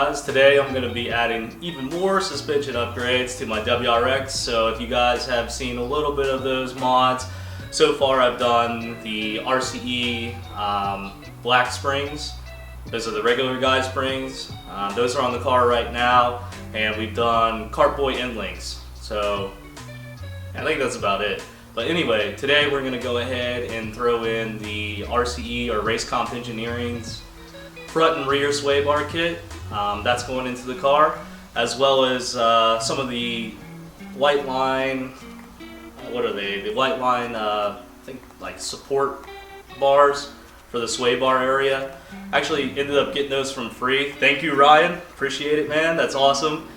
guys? Today I'm going to be adding even more suspension upgrades to my WRX. So if you guys have seen a little bit of those mods, so far I've done the RCE black springs. Those are the regular guide springs. Those are on the car right now, and we've done Cartboy end links. So I think that's about it. But anyway, today we're going to go ahead and throw in the RCE or Racecomp Engineering's front and rear sway bar kit. That's going into the car, as well as some of the white line, what are they? The white line, I think like support bars for the sway bar area. Actually ended up getting those from free. Thank you, Ryan. Appreciate it, man. That's awesome.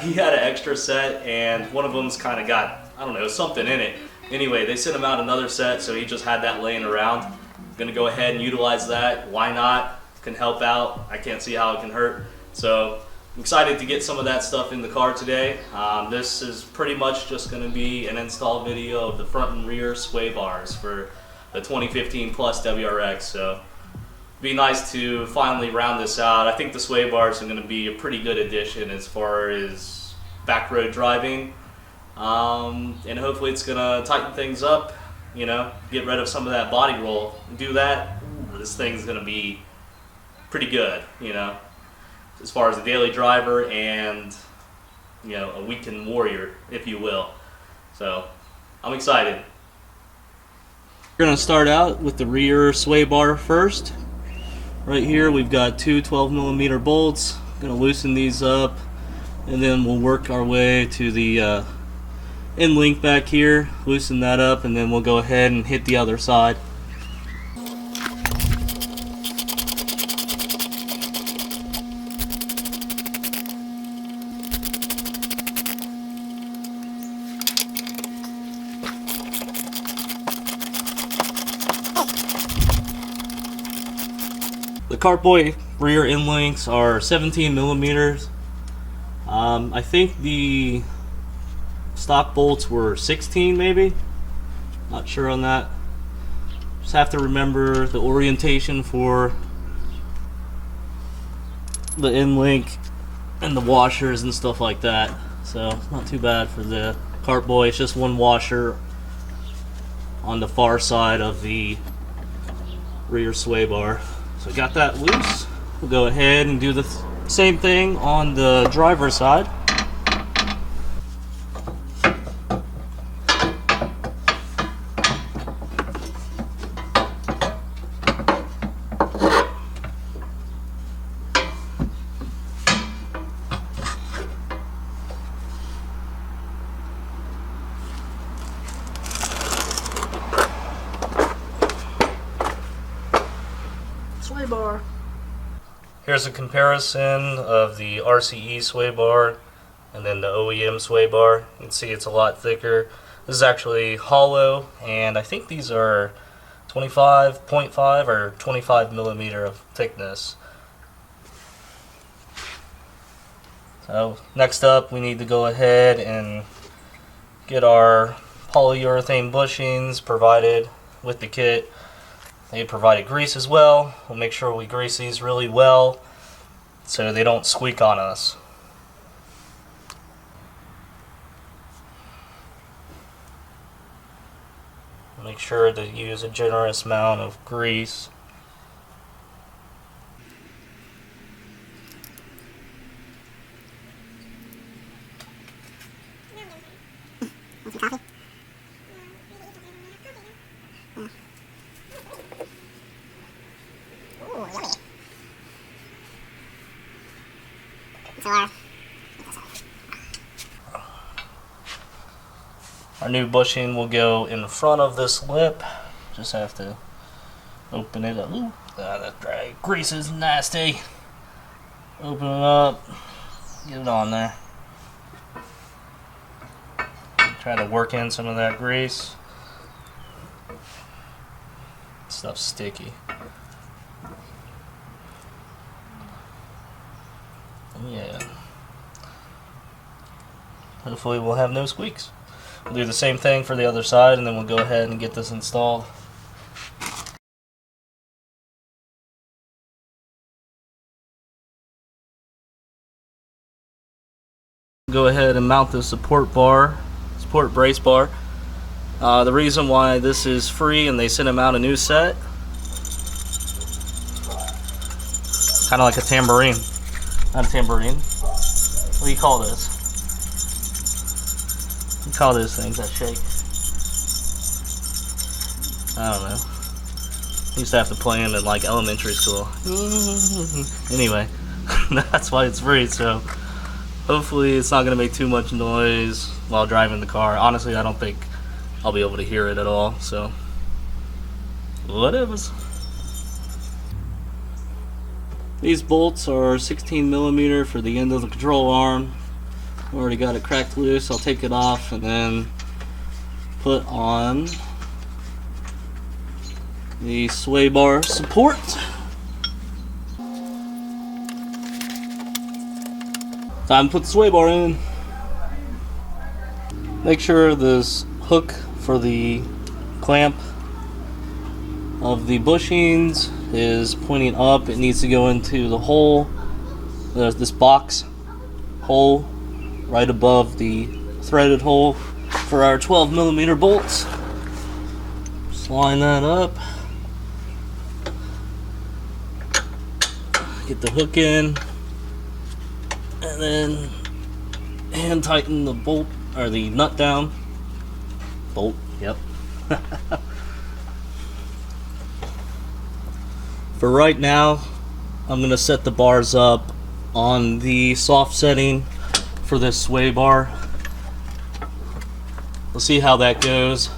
He had an extra set, and one of them's kind of got, I don't know, something in it. Anyway, they sent him out another set, so he just had that laying around. I'm gonna go ahead and utilize that. Why not? Can help out. I can't see how it can hurt. So I'm excited to get some of that stuff in the car today. This is pretty much just going to be an install video of the front and rear sway bars for the 2015 Plus WRX. So it'd be nice to finally round this out. I think the sway bars are going to be a pretty good addition as far as back road driving, and hopefully it's going to tighten things up. You know, get rid of some of that body roll. Do that, this thing's going to be pretty good, you know, as far as a daily driver and, you know, a weekend warrior, if you will. So I'm excited. We're going to start out with the rear sway bar first. Right here we've got two 12mm bolts. Going to loosen these up, and then we'll work our way to the end link back here, loosen that up, and then we'll go ahead and hit the other side. The Cartboy rear end links are 17mm. I think the stock bolts were 16 maybe. Not sure on that. Just have to remember the orientation for the end link and the washers and stuff like that. So not too bad for the Cartboy. It's just one washer on the far side of the rear sway bar. So got that loose. We'll go ahead and do the same thing on the driver's side. Sway bar. Here's a comparison of the RCE sway bar and then the OEM sway bar. You can see it's a lot thicker. This is actually hollow, and I think these are 25.5 or 25mm of thickness. So next up, we need to go ahead and get our polyurethane bushings provided with the kit. They provided grease as well. We'll make sure we grease these really well so they don't squeak on us. Make sure to use a generous amount of grease. Coffee? Ooh, yummy. So our new bushing will go in front of this lip. Just have to open it up. Ooh, that dry grease is nasty. Open it up. Get it on there. Try to work in some of that grease. Stuff's sticky. Yeah. Hopefully we'll have no squeaks. We'll do the same thing for the other side, and then we'll go ahead and get this installed. go ahead and mount the support brace bar. The reason why this is free and they sent him out a new set, kind of like a tambourine. Not a tambourine. What do you call this? What do you call those things that shake? I don't know. I used to have to play in like elementary school. Anyway, that's why it's free, so hopefully it's not going to make too much noise while driving the car. Honestly, I don't think I'll be able to hear it at all, so whatever. These bolts are 16mm for the end of the control arm. Already got it cracked loose. I'll take it off and then put on the sway bar support. Time to put the sway bar in. Make sure this hook for the clamp of the bushings is pointing up. It needs to go into the hole. There's this box hole right above the threaded hole for our 12mm bolts. Just line that up. Get the hook in, and then hand tighten the bolt or the nut down. Bolt, yep. For right now, I'm gonna set the bars up on the soft setting for this sway bar. We'll see how that goes.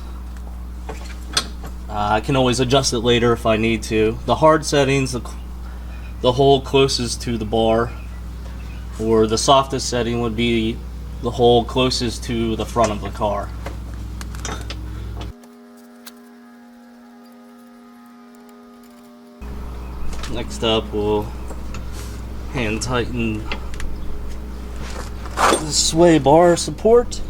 I can always adjust it later if I need to. The hard settings, the hole closest to the bar, or the softest setting would be the hole closest to the front of the car. Next up, we'll hand tighten the sway bar support.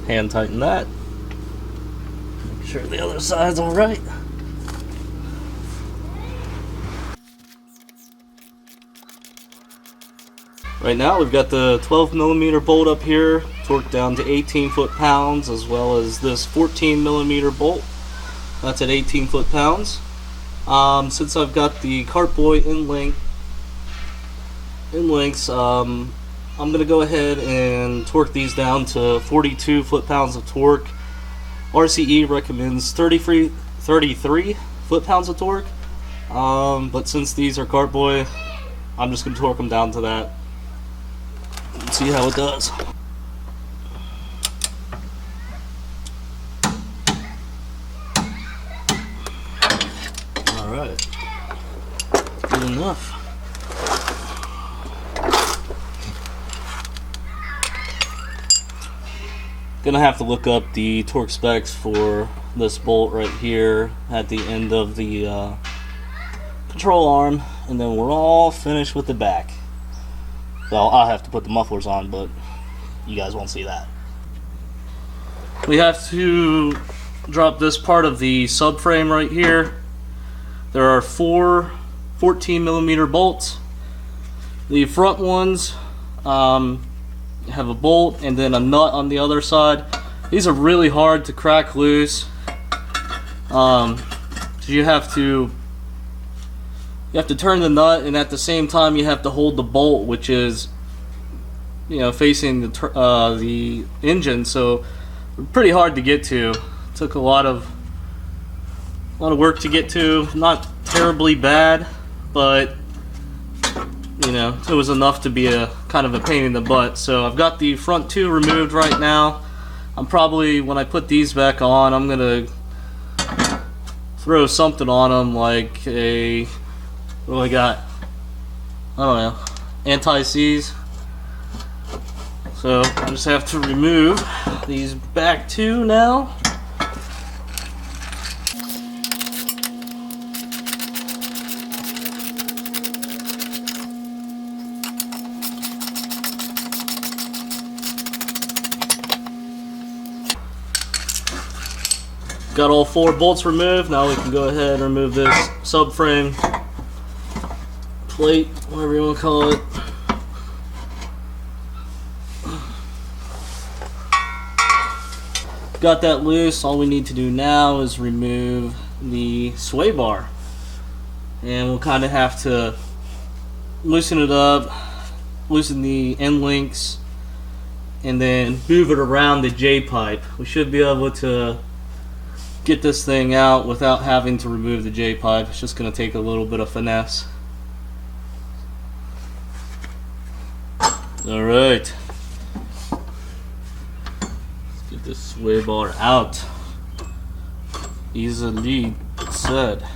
Hand tighten that. Make sure the other side's all right. Right now we've got the 12mm bolt up here, torqued down to 18 foot-pounds, as well as this 14mm bolt. That's at 18 foot-pounds. Since I've got the Cartboy in links, I'm going to go ahead and torque these down to 42 foot-pounds of torque. RCE recommends 33 foot-pounds of torque, but since these are Cartboy, I'm just going to torque them down to that. Let's see how it does. Alright, good enough. Gonna have to look up the torque specs for this bolt right here at the end of the control arm, and then we're all finished with the back. Well, I'll have to put the mufflers on, but you guys won't see that. We have to drop this part of the subframe right here. There are 4 14mm bolts. The front ones have a bolt and then a nut on the other side. These are really hard to crack loose. So you have to turn the nut, and at the same time you have to hold the bolt, which is, you know, facing the engine. So pretty hard to get to. Took a lot of work to get to. Not terribly bad, but you know, it was enough to be a kind of a pain in the butt. So I've got the front 2 removed right now. I'm probably, when I put these back on, I'm gonna throw something on them, like a, what do I got? I don't know, anti-seize. So I just have to remove these back 2 now. Got all 4 bolts removed. Now we can go ahead and remove this subframe plate, whatever you want to call it. Got that loose. All we need to do now is remove the sway bar, and we'll kind of have to loosen it up, loosen the end links, and then move it around the J-pipe. We should be able to get this thing out without having to remove the J-pipe. It's just going to take a little bit of finesse. Alright, let's get this sway bar out. Easily said.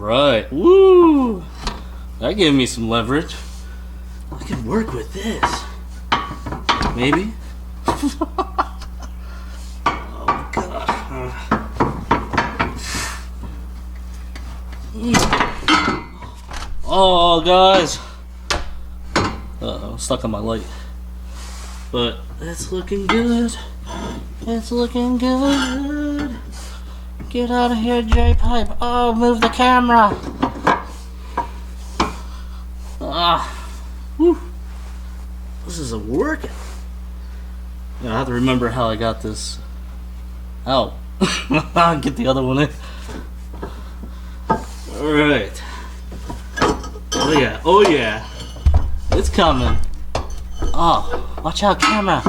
Right, woo! That gave me some leverage. I can work with this. Maybe? Oh, God. Oh, guys. Uh-oh, stuck on my light. But it's looking good. It's looking good. Get out of here, J-pipe. Oh, move the camera. Whew. This is a workout. Yeah, I have to remember how I got this out. Get the other one in. Alright. Oh yeah, oh yeah. It's coming. Oh, watch out, camera.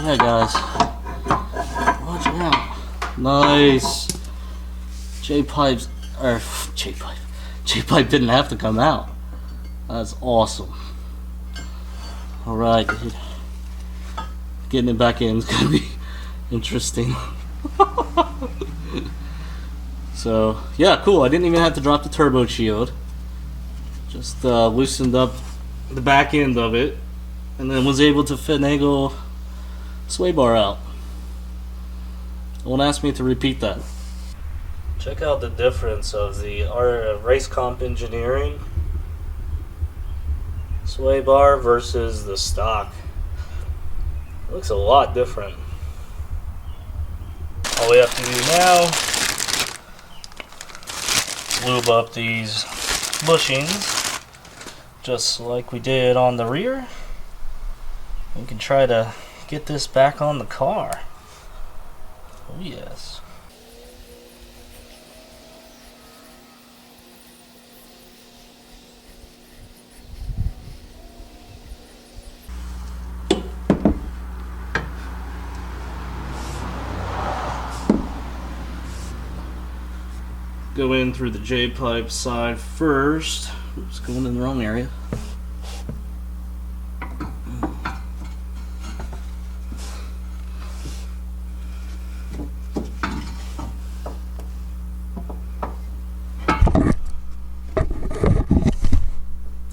Yeah, guys. Watch out. Nice. J-pipe didn't have to come out. That's awesome. Alright, dude. Getting it back in is gonna be interesting. So, yeah, cool. I didn't even have to drop the turbo shield. Just loosened up the back end of it, and then was able to finagle sway bar out. Don't ask me to repeat that. Check out the difference of the Racecomp engineering sway bar versus the stock. It looks a lot different. All we have to do now is lube up these bushings just like we did on the rear. We can try to get this back on the car. Oh yes. Go in through the J-pipe side first. Oops, going in the wrong area.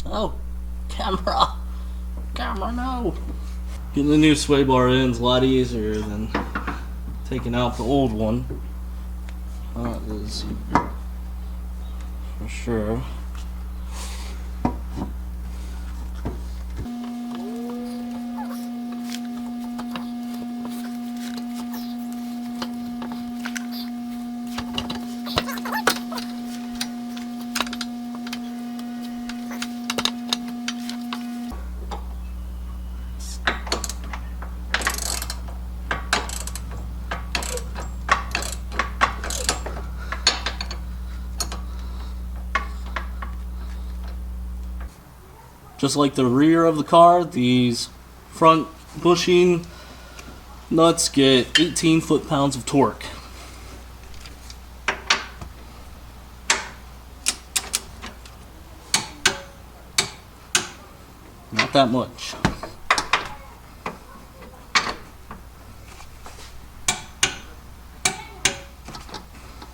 Oh, camera, no. Getting the new sway bar in is a lot easier than taking out the old one. That is for sure. Just like the rear of the car, these front bushing nuts get 18 foot-pounds of torque. Not that much.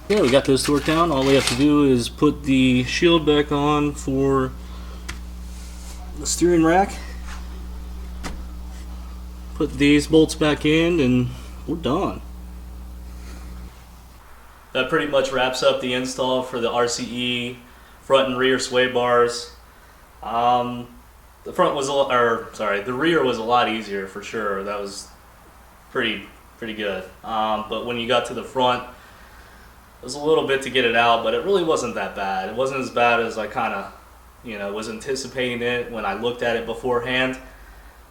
Yeah, we got those torqued down. All we have to do is put the shield back on for the steering rack. Put these bolts back in and we're done. That pretty much wraps up the install for the RCE front and rear sway bars. The front was the rear was a lot easier for sure. That was pretty good. But when you got to the front, it was a little bit to get it out, but it really wasn't that bad. It wasn't as bad as I kind of, was anticipating it when I looked at it beforehand.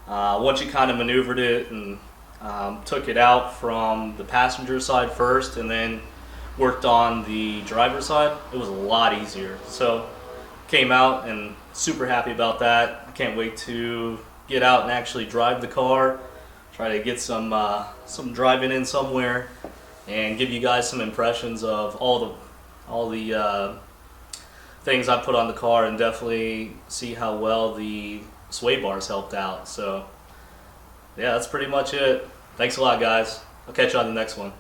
Once you kind of maneuvered it and took it out from the passenger side first and then worked on the driver's side, it was a lot easier. So came out and super happy about that. I can't wait to get out and actually drive the car, try to get some driving in somewhere, and give you guys some impressions of all the things I put on the car, and definitely see how well the sway bars helped out. So yeah, that's pretty much it. Thanks a lot, guys. I'll catch you on the next one.